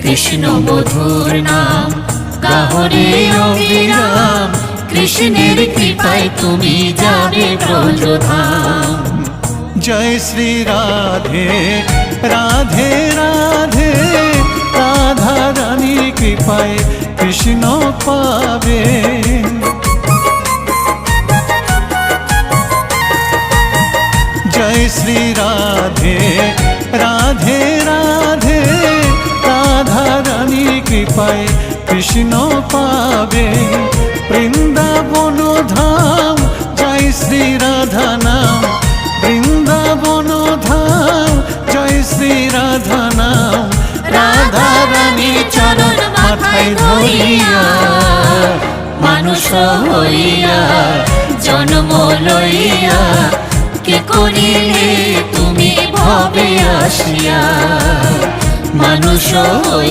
কৃষ্ণ মধুর নাম গাহরে অবিরাম, কৃষ্ণের কৃপায় তুমি যাবে ব্রজধাম। জয় শ্রী রাধে রাধে রাধে, রাধা রানীর কৃপায় কৃষ্ণ পাবে। জয় শ্রী রাধে রাধে রাধে, রাধা রানীর কৃপায় কৃষ্ণ পাবে। বৃন্দাবন ধাম জয় শ্রী রাধা নাম, বৃন্দাবন ধাম জয় শ্রী রাধা নাম। রাধা রানী চরণ মাথায় ধরিয়া, মানুষ হইয়া জন্ম লইয়া, কে করিলে তুমি ভবে আসিয়া, মানুষ